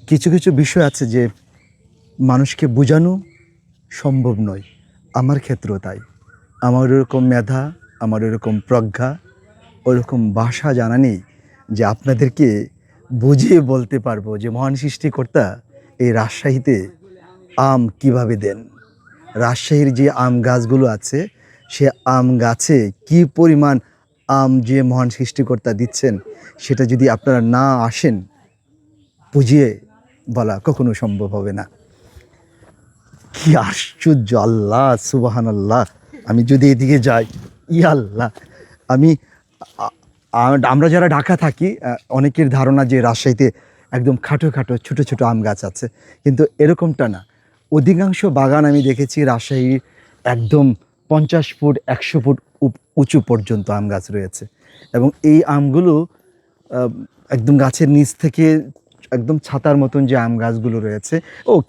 কিছু কিছু বিষয় আছে যে মানুষকে বোঝানো সম্ভব নয়। আমার ক্ষেত্রেও তাই। আমার ওরকম মেধা, আমার ওরকম প্রজ্ঞা, ওরকম ভাষা জানা নেই যে আপনাদেরকে বুঝিয়ে বলতে পারবো যে মহান সৃষ্টিকর্তা এই রাজশাহীতে আম কিভাবে দেন। রাজশাহীর যে আম গাছগুলো আছে, সে আম গাছে কি পরিমাণ আম যে মহান সৃষ্টিকর্তা দিচ্ছেন, সেটা যদি আপনারা না আসেন, বুঝিয়ে বলা কখনো সম্ভব হবে না। কি আশ্চর্য! আল্লাহ সুবহানাল্লাহ। আমি যদি এদিকে যাই, ইয়া আল্লাহ, আমি আমরা যারা ঢাকা থাকি, অনেকের ধারণা যে রাজশাহীতে একদম খাটো খাটো ছোট ছোট আম গাছ আছে, কিন্তু এরকমটা না। অধিকাংশ বাগান আমি দেখেছি রাজশাহীর একদম 50 ফুট 100 ফুট উঁচু পর্যন্ত আম গাছ রয়েছে। এবং এই আমগুলো একদম গাছের নিচ থেকে একদম ছাতার মতন যে আম গাছগুলো রয়েছে,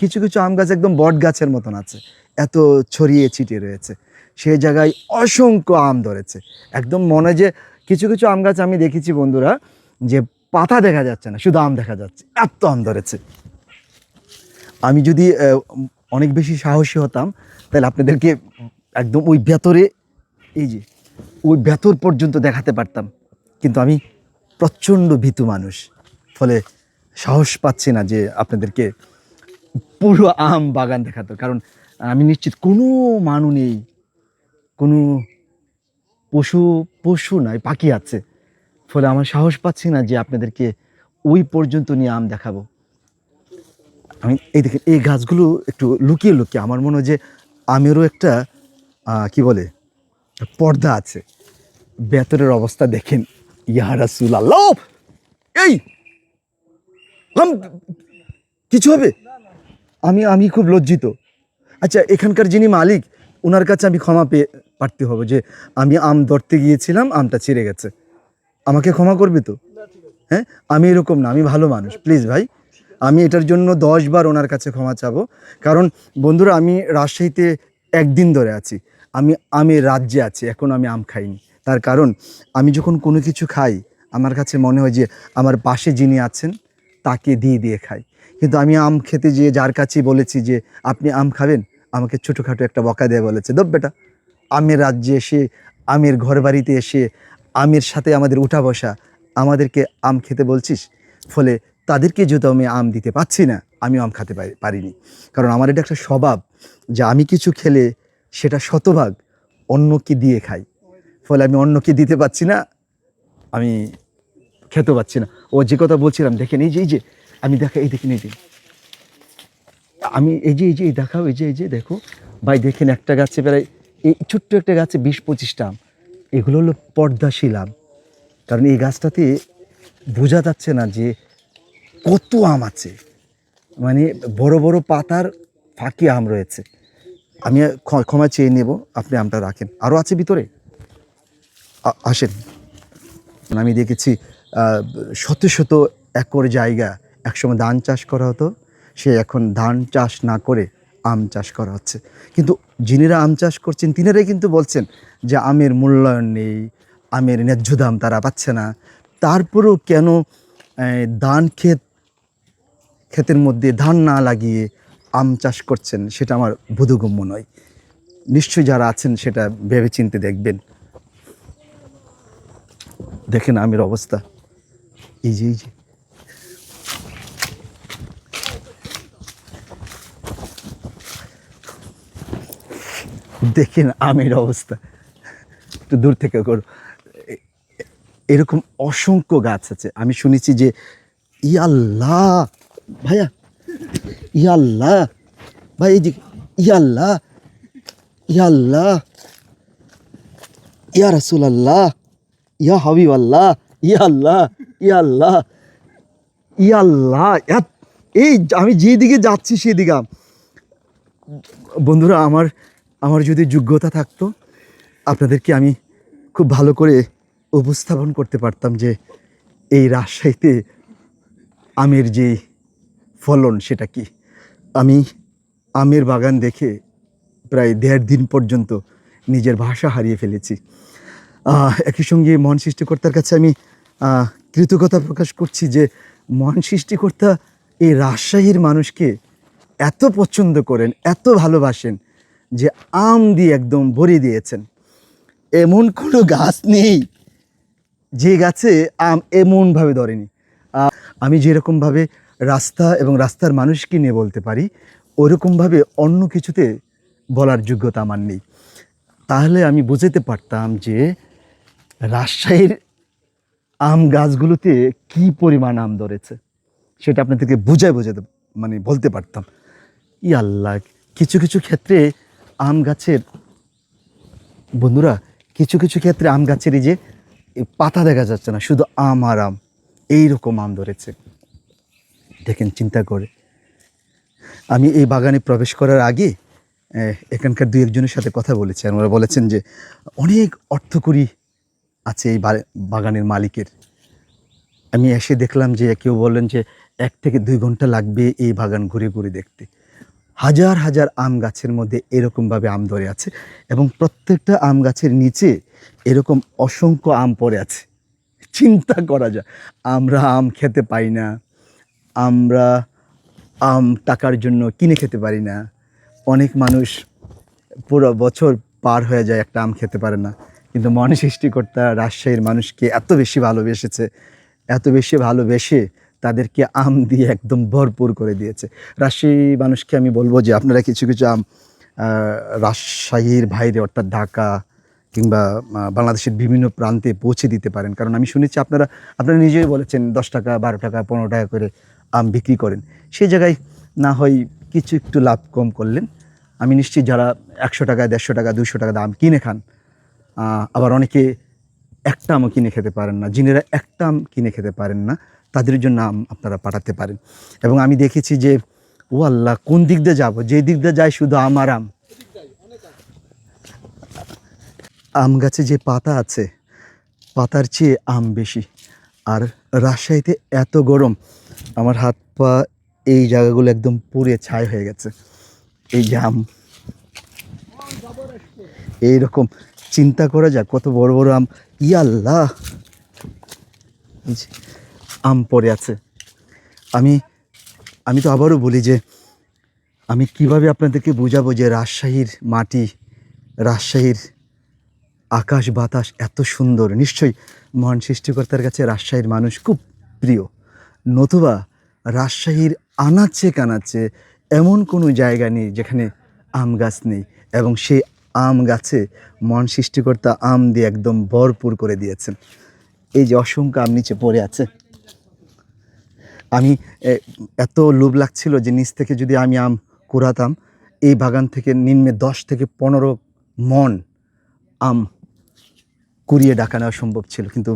কিছু কিছু আম গাছ একদম বট গাছের মতন আছে, এত ছড়িয়ে ছিটিয়ে রয়েছে। সেই জায়গায় অসংখ্য আম ধরেছে। একদম মনে যে কিছু কিছু আম গাছ আমি দেখেছি বন্ধুরা, যে পাতা দেখা যাচ্ছে না, শুধু আম দেখা যাচ্ছে, এত আম ধরেছে। আমি যদি অনেক বেশি সাহসী হতাম, তাহলে আপনাদেরকে একদম ওই ভেতরে, এই যে ওই ভেতর পর্যন্ত দেখাতে পারতাম। কিন্তু আমি প্রচণ্ড ভীতু মানুষ, ফলে সাহস পাচ্ছি না যে আপনাদেরকে পুরো আম বাগান দেখাতো। কারণ আমি নিশ্চিত কোনো মানুষ নেই, কোনো পশু পশু নয়, পাখি আছে। ফলে আমার সাহস পাচ্ছি না যে আপনাদেরকে ওই পর্যন্ত নিয়ে আম দেখাবো। আমি এই দেখেন, এই গাছগুলো একটু লুকিয়ে লুকিয়ে, আমার মনে হয় যে আমেরও একটা কি বলে পর্দা আছে। ভেতরের অবস্থা দেখেন, ইয়া রাসূলুল্লাহ। এই আম কিছু হবে? আমি আমি খুব লজ্জিত। আচ্ছা, এখানকার যিনি মালিক, ওনার কাছে আমি ক্ষমা পেয়ে পারতে হবে যে আমি আম ধরতে গিয়েছিলাম, আমটা ছিঁড়ে গেছে। আমাকে ক্ষমা করবে তো? হ্যাঁ, আমি এরকম না, আমি ভালো মানুষ। প্লিজ ভাই, আমি এটার জন্য 10 বার ওনার কাছে ক্ষমা চাবো। কারণ বন্ধুরা, আমি রাজশাহীতে একদিন ধরে আছি, আমি আমের রাজ্যে আছি, এখন আমি আম খাইনি। তার কারণ আমি যখন কোনো কিছু খাই, আমার কাছে মনে হয় যে আমার পাশে যিনি আছেন তাকে দিয়ে দিয়ে খাই। কিন্তু আমি আম খেতে যেয়ে যার কাছেই বলেছি যে আপনি আম খাবেন, আমাকে ছোটোখাটো একটা বকা দিয়ে বলেছে, দব বেটা, আমের রাজ্যে এসে, আমের ঘর বাড়িতে এসে, আমের সাথে আমাদের উঠা বসা, আমাদেরকে আম খেতে বলছিস। ফলে তাদেরকে যেহেতু আমি আম দিতে পারছি না, আমিও আম খেতে পারিনি। কারণ আমার এটা একটা স্বভাব যে আমি কিছু খেলে সেটা শতভাগ অন্যকে দিয়ে খাই। ফলে আমি অন্যকে দিতে পারছি না, আমি খেতে পাচ্ছি না। ও যে কথা বলছিলাম, দেখেন এই যে আমি দেখা, এই দেখেন, এই যে আমি এই যে দেখাও, এই যে দেখো ভাই, দেখেন একটা গাছে প্রায়, এই ছোট্ট একটা গাছে 20-25টা আম। এগুলো হলো পর্দাশীল আম। কারণ এই গাছটাতে বোঝা যাচ্ছে না যে কত আম আছে, মানে বড় বড় পাতার ফাঁকে আম রয়েছে। আমি ক্ষমা চেয়ে নেব, আপনি আমটা রাখেন, আরও আছে ভিতরে, আসেন। আমি দেখেছি শত শত একর জায়গা একসময় ধান চাষ করা হতো, সে এখন ধান চাষ না করে আম চাষ করা হচ্ছে। কিন্তু যিনিরা আম চাষ করছেন, তিনারাই কিন্তু বলছেন যে আমের মূল্যায়ন নেই, আমের ন্যায্য দাম তারা পাচ্ছে না। তারপরেও কেন ধান ক্ষেতের মধ্যে ধান না লাগিয়ে আম চাষ করছেন, সেটা আমার বোধগম্য নয়। নিশ্চয়ই যারা আছেন সেটা ভেবেচিন্তে দেখবেন। দেখেন আমের অবস্থা, এই যে দেখেন আমের অবস্থা, একটু দূর থেকে করো। এরকম অসংখ্য গাছ আছে। আমি শুনেছি যে, ইয়াল্লাহ ভাইয়া, ইয়াল্লাহ ভাই, এই যে ইয়াল্লাহ, ইয়াল্লাহ, ইয়া রাসূলুল্লাহ, ইয়া হাবিবাল্লাহ, ইয়াল্লাহ, ইয়াল্লাহ, ইয়াল্লাহ। এই আমি যেদিকে যাচ্ছি সেদিকে বন্ধুরা, আমার যদি যোগ্যতা থাকতো, আপনাদেরকে আমি খুব ভালো করে উপস্থাপন করতে পারতাম যে এই রাজশাহীতে আমের যে ফলন সেটা কি। আমি আমের বাগান দেখে প্রায় 1.5 দিন পর্যন্ত নিজের ভাষা হারিয়ে ফেলেছি। একই সঙ্গে মহান সৃষ্টিকর্তার কাছে আমি কৃতজ্ঞতা প্রকাশ করছি যে মহান সৃষ্টিকর্তা এই রাজশাহীর মানুষকে এত পছন্দ করেন, এত ভালোবাসেন যে আম দিয়ে একদম ভরিয়ে দিয়েছেন। এমন কোনো গাছ নেই যে গাছে আম এমনভাবে ধরেনি। আমি যেরকমভাবে রাস্তা এবং রাস্তার মানুষকে নিয়ে বলতে পারি, ওরকমভাবে অন্য কিছুতে বলার যোগ্যতা আমার নেই। তাহলে আমি বুঝতে পারতাম যে রাজশাহীর আম গাছগুলোতে কি পরিমাণ আম ধরেছে, সেটা আপনাদেরকে বুঝায় মানে বলতে পারতাম। ই আল্লাহ, কিছু কিছু ক্ষেত্রে আম গাছের, বন্ধুরা, কিছু কিছু ক্ষেত্রে আম গাছের এই যে পাতা দেখা যাচ্ছে না, শুধু আম আর আম, এইরকম আম ধরেছে। দেখেন, চিন্তা করে। আমি এই বাগানে প্রবেশ করার আগে এখানকার দুই একজনের সাথে কথা বলেছি, আর ওরা বলেছেন যে অনেক অর্থকড়ি আছে এই বাগানের মালিকের। আমি এসে দেখলাম যে কেউ বললেন যে 1 থেকে 2 ঘন্টা লাগবে এই বাগান ঘুরে ঘুরে দেখতে। হাজার হাজার আম গাছের মধ্যে এরকমভাবে আম ধরে আছে, এবং প্রত্যেকটা আম গাছের নিচে এরকম অসংখ্য আম পড়ে আছে। চিন্তা করা যায়, আমরা আম খেতে পাই না, আমরা আম টাকার জন্য কিনে খেতে পারি না। অনেক মানুষ পুরো বছর পার হয়ে যায়, একটা আম খেতে পারে না। কিন্তু মহান সৃষ্টিকর্তা রাজশাহীর মানুষকে এত বেশি ভালোবেসেছে, এত বেশি ভালোবেসে তাদেরকে আম দিয়ে একদম ভরপুর করে দিয়েছে। রাজশাহী মানুষকে আমি বলবো যে আপনারা কিছু কিছু আম রাজশাহীর বাইরে, অর্থাৎ ঢাকা কিংবা বাংলাদেশের বিভিন্ন প্রান্তে পৌঁছে দিতে পারেন। কারণ আমি শুনেছি আপনারা নিজেই বলেছেন 10 টাকা, 12 টাকা, 15 টাকা করে আম বিক্রি করেন। সেই জায়গায় না হয় কিছু একটু লাভ কম করলেন। আমি নিশ্চিত যারা 100 টাকা, 150 টাকা, 200 টাকা দাম কিনে খান, আবার অনেকে একটা আমও কিনে খেতে পারেন না, যিনারা একটা আম কিনে খেতে পারেন না, তাদের জন্য আম আপনারা পাঠাতে পারেন। এবং আমি দেখেছি যে, ও আল্লাহ, কোন দিক দিয়ে যাবো, যে দিক দিয়ে যাই শুধু আম আর আম। আম গাছে যে পাতা আছে, পাতার চেয়ে আম বেশি। আর রাজশাহীতে এত গরম, আমার হাত পা এই জায়গাগুলো একদম পুড়ে ছাই হয়ে গেছে। এই যে আম, এইরকম চিন্তা করা যায় কত বড় বড় আম। আল্লাহ, আম পড়ে আছে। আমি আমি তো আবারও বলি যে আমি কিভাবে আপনাদেরকে বোঝাবো যে রাজশাহীর মাটি, রাজশাহীর আকাশ বাতাস এত সুন্দর। নিশ্চয়ই মহান সৃষ্টিকর্তার কাছে রাজশাহীর মানুষ খুব প্রিয়। নতুবা রাজশাহীর আনাচে কানাচে এমন কোনো জায়গা নেই যেখানে আম গাছ নেই, এবং সেই আম গাছে মহান সৃষ্টিকর্তা আম দিয়ে একদম ভরপুর করে দিয়েছেন। এই যে অসংখ্য আম নিচে পড়ে আছে। আমি এত লোভ লাগছিল যে নিচ থেকে যদি আমি আম কুড়াতাম, এই বাগান থেকে নিম্নে 10 থেকে 15 মণ আম কুড়িয়ে ডাকা নেওয়া সম্ভব ছিল। কিন্তু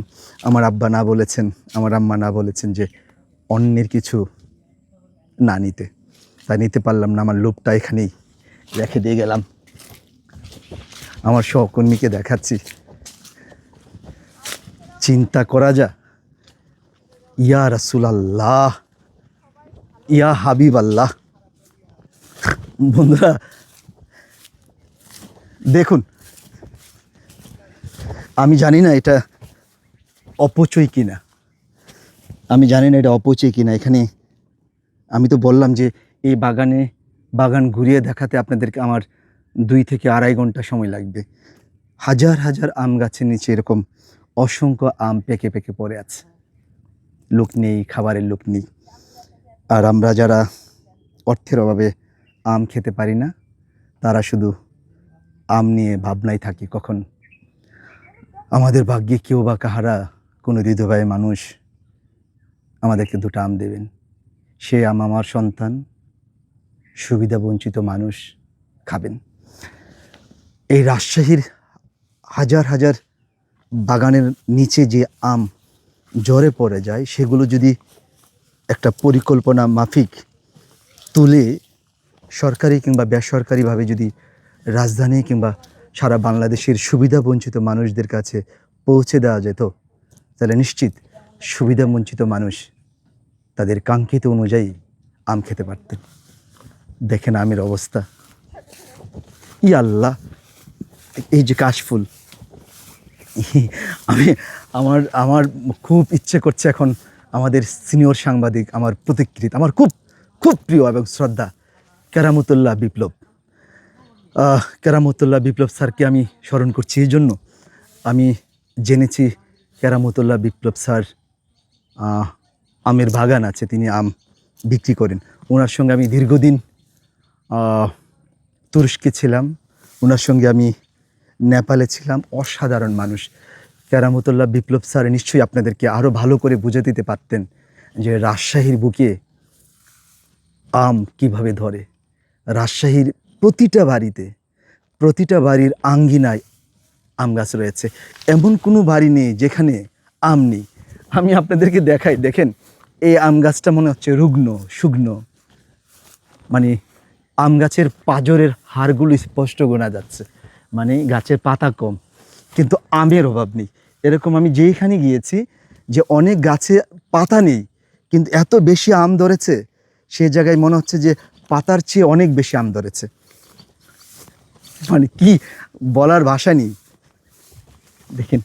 আমার আব্বা না বলেছেন, আমার আম্মা না বলেছেন যে অন্যের কিছু না নিতে, তাই নিতে পারলাম না। আমার লোভটা এখানেই রেখে দিয়ে গেলাম। আমার সহকর্মীকে দেখাচ্ছি। চিন্তা করা যায়, ইয়া রাসূলুল্লাহ, ইয়া হাবিব আল্লাহ। বন্ধুরা দেখুন, আমি জানি না এটা অপচয় কিনা, আমি জানি না এটা অপচয় কিনা। এখানে আমি তো বললাম যে এই বাগান ঘুরিয়ে দেখাতে আপনাদেরকে আমার 2 থেকে 2.5 ঘন্টা সময় লাগবে। হাজার হাজার আম গাছের নিচে এরকম অসংখ্য আম পেকে পেকে পড়ে আছে। লোক নেই, খাবারের লোক নেই। আর আমরা যারা অর্থের অভাবে আম খেতে পারি না, তারা শুধু আম নিয়ে ভাবনায় থাকি কখন আমাদের ভাগ্যে কেউ বা কাহারা কোনো হৃদয়বাহী মানুষ আমাদেরকে 2টা আম দেবেন। সে আম আমার সন্তান, সুবিধা বঞ্চিত মানুষ খাবেন। এই রাজশাহীর হাজার হাজার বাগানের নিচে যে আম ঝরে পড়ে যায়, সেগুলো যদি একটা পরিকল্পনা মাফিক তুলে সরকারি কিংবা বেসরকারিভাবে যদি রাজধানী কিংবা সারা বাংলাদেশের সুবিধা বঞ্চিত মানুষদের কাছে পৌঁছে দেওয়া যেত, তাহলে নিশ্চিত সুবিধা বঞ্চিত মানুষ তাদের কাঙ্ক্ষিত অনুযায়ী আম খেতে পারতেন। দেখেন আমের অবস্থা। আল্লাহ, এই যে কাশফুল, আমি আমার খুব ইচ্ছে করছে এখন আমাদের সিনিয়র সাংবাদিক, আমার প্রতিকৃত, আমার খুব খুব প্রিয় এবং শ্রদ্ধা কেরামতুল্লাহ বিপ্লব। কেরামতুল্লাহ বিপ্লব স্যারকে আমি স্মরণ করছি এই জন্য, আমি জেনেছি কেরামতুল্লাহ বিপ্লব স্যার আমের বাগান আছে, তিনি আম বিক্রি করেন। ওনার সঙ্গে আমি দীর্ঘদিন তুরস্কে ছিলাম, ওনার সঙ্গে আমি নেপালে ছিলাম। অসাধারণ মানুষ কেরামতুল্লাহ বিপ্লব স্যার। নিশ্চয়ই আপনাদেরকে আরও ভালো করে বুঝে দিতে পারতেন যে রাজশাহীর বুকে আম কিভাবে ধরে। রাজশাহীর প্রতিটা বাড়িতে, প্রতিটা বাড়ির আঙ্গিনায় আম গাছ রয়েছে। এমন কোনো বাড়ি নেই যেখানে আম নেই। আমি আপনাদেরকে দেখাই, দেখেন এই আম গাছটা মনে হচ্ছে রুগ্ন শুকন, মানে আম গাছের পাঁজরের হাড়গুলো স্পষ্ট গোনা যাচ্ছে, মানে গাছের পাতা কম কিন্তু আমের অভাব নেই। এরকম আমি যেইখানে গিয়েছি যে অনেক গাছে পাতা নেই কিন্তু এত বেশি আম ধরেছে, সেই জায়গায় মনে হচ্ছে যে পাতার চেয়ে অনেক বেশি আম ধরেছে। মানে কি বলার ভাষা নেই। দেখেন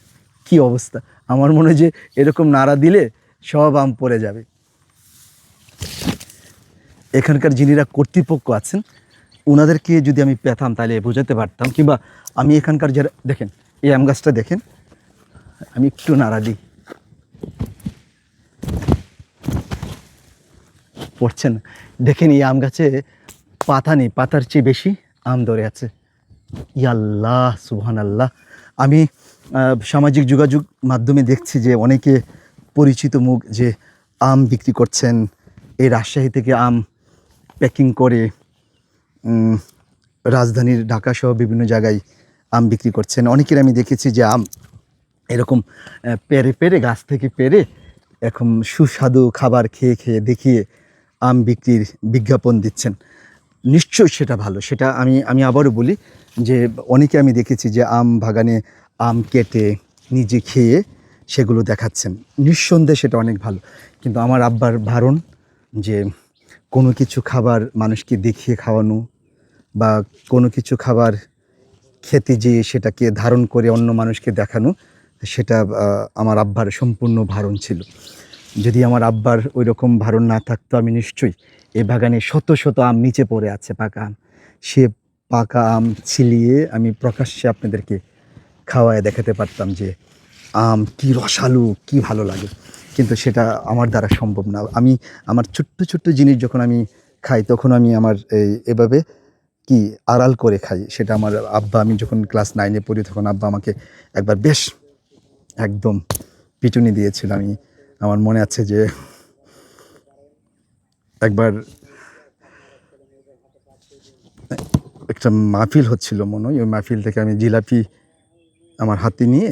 কি অবস্থা, আমার মনে হয় যে এরকম নাড়া দিলে সব আম পড়ে যাবে। এখানকার যিনিরা কর্তৃপক্ষ আছেন ওনাদেরকে যদি আমি পেতাম তাহলে বোঝাতে পারতাম, কিংবা আমি এখানকার যারা, দেখেন এই আম গাছটা দেখেন, আমি একটু নাড়া দিই, পড়ছেন। দেখেন এই আম গাছে পাতা নেই, পাতার চেয়ে বেশি আম ধরে আছে। ইয়াল্লাহ সুবহানাল্লাহ। আমি সামাজিক যোগাযোগ মাধ্যমে দেখছি যে অনেকে পরিচিত মুখ যে আম বিক্রি করছেন, এই রাজশাহী থেকে আম প্যাকিং করে রাজধানীর ঢাকা সহ বিভিন্ন জায়গায় আম বিক্রি করছেন। অনেকের আমি দেখেছি যে আম এরকম পেরে পেরে গাছ থেকে পেরে এখন সুস্বাদু খাবার খেয়ে খেয়ে দেখিয়ে আম বিক্রির বিজ্ঞাপন দিচ্ছেন। নিশ্চয়ই সেটা ভালো, সেটা আমি আবারও বলি যে অনেকে আমি দেখেছি যে আম বাগানে আম কেটে নিজে খেয়ে সেগুলো দেখাচ্ছেন, নিঃসন্দেহে সেটা অনেক ভালো। কিন্তু আমার আব্বার বারণ যে কোনো কিছু খাবার মানুষকে দেখিয়ে খাওয়ানো বা কোনো কিছু খাবার খেতে যেয়ে সেটাকে ধারণ করে অন্য মানুষকে দেখানো, সেটা আমার আব্বার সম্পূর্ণ বারণ ছিল। যদি আমার আব্বার ওই রকম বারণ না থাকতো আমি নিশ্চয়ই এই বাগানে শত শত আম নিচে পড়ে আছে পাকা আম, সে পাকা আম ছিলিয়ে আমি প্রকাশ্যে আপনাদেরকে খাওয়ায় দেখাতে পারতাম যে আম কি রসালো, কি ভালো লাগে। কিন্তু সেটা আমার দ্বারা সম্ভব না। আমি আমার ছোট্ট ছোট্ট জিনিস যখন আমি খাই তখন আমি আমার এভাবে কি আড়াল করে খাই। সেটা আমার আব্বা, আমি যখন ক্লাস 9-এ পড়ি তখন আব্বা আমাকে একবার বেশ একদম পিটুনি দিয়েছিল। আমার মনে আছে যে একবার একটা মাহফিল হচ্ছিল মনে হয়, ওই মাহফিল থেকে আমি জিলাপি আমার হাতে নিয়ে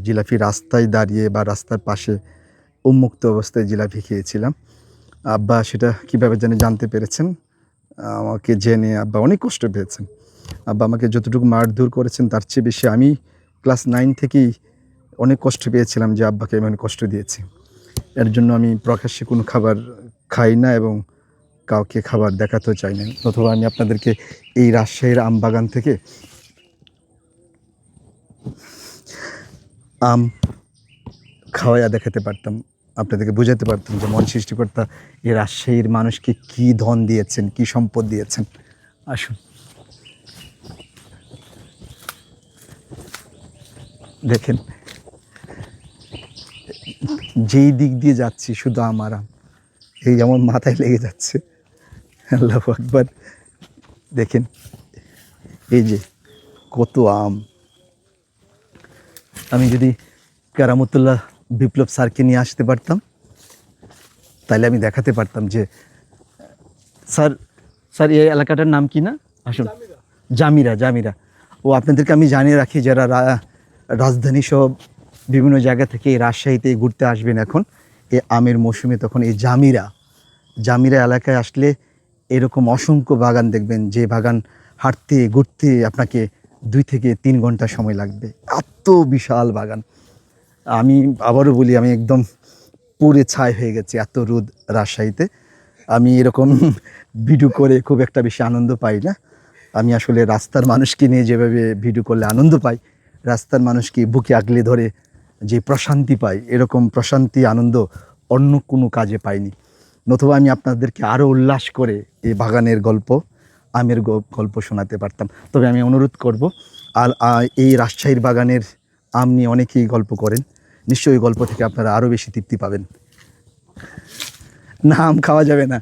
জিলাপি রাস্তায় দাঁড়িয়ে বা রাস্তার পাশে উন্মুক্ত অবস্থায় জিলাপি খেয়েছিলাম। আব্বা সেটা কীভাবে জানতে পেরেছেন, আমাকে জেনে আব্বা অনেক কষ্ট পেয়েছেন। আব্বা আমাকে যতটুকু মারধর করেছেন তার চেয়ে বেশি আমি ক্লাস 9 থেকেই অনেক কষ্ট পেয়েছিলাম যে আব্বাকে আমি অনেক কষ্ট দিয়েছি। এর জন্য আমি প্রকাশ্যে কোনো খাবার খাই না এবং কাউকে খাবার দেখাতেও চাই না। অথবা আমি আপনাদেরকে এই রাজশাহীর আম বাগান থেকে আম খাওয়াইয়া দেখাতে পারতাম, আপনাদেরকে বোঝাতে পারতাম যে মন সৃষ্টিকর্তা এই রাজশাহীর মানুষকে কী ধন দিয়েছেন, কী সম্পদ দিয়েছেন। আসুন দেখেন, যেই দিক দিয়ে যাচ্ছি শুধু আমার আম, এই আমার মাথায় লেগে যাচ্ছে। আল্লাহু আকবার। দেখেন এই যে কত আম। আমি যদি কেরামতুল্লাহ বিপ্লব স্যারকে নিয়ে আসতে পারতাম তাহলে আমি দেখাতে পারতাম যে স্যার, স্যার এই এলাকাটার নাম কি না, আসুন জামিরা। জামিরা ও আপনাদেরকে আমি জানিয়ে রাখি, যারা রাজধানী সহ বিভিন্ন জায়গা থেকে এই রাজশাহীতে ঘুরতে আসবেন এখন এই আমের মৌসুমে, তখন এই জামিরা এলাকায় আসলে এরকম অসংখ্য বাগান দেখবেন, যে বাগান হাঁটতে ঘুরতে আপনাকে 2 থেকে 3 ঘন্টা সময় লাগবে। এত বিশাল বাগান। আমি আবারও বলি, আমি একদম পুড়ে ছাই হয়ে গেছি, এত রোদ রাজশাহীতে। আমি এরকম ভিডিও করে খুব একটা বেশি আনন্দ পাই না। আমি আসলে রাস্তার মানুষকে নিয়ে যেভাবে ভিডিও করলে আনন্দ পাই, রাস্তার মানুষকে বুকে আগলে ধরে যে প্রশান্তি পাই, এরকম প্রশান্তি আনন্দ অন্য কোনো কাজে পাইনি। নতুবা আমি আপনাদেরকে আরও উল্লাস করে এই বাগানের গল্প, আমের গল্প শোনাতে পারতাম। তবে আমি অনুরোধ করব, আর এই রাজশাহীর বাগানের আম নিয়ে অনেকেই গল্প করেন, নিশ্চয়ই ওই গল্প থেকে আপনারা আরও বেশি তৃপ্তি পাবেন। না, আম খাওয়া যাবে না।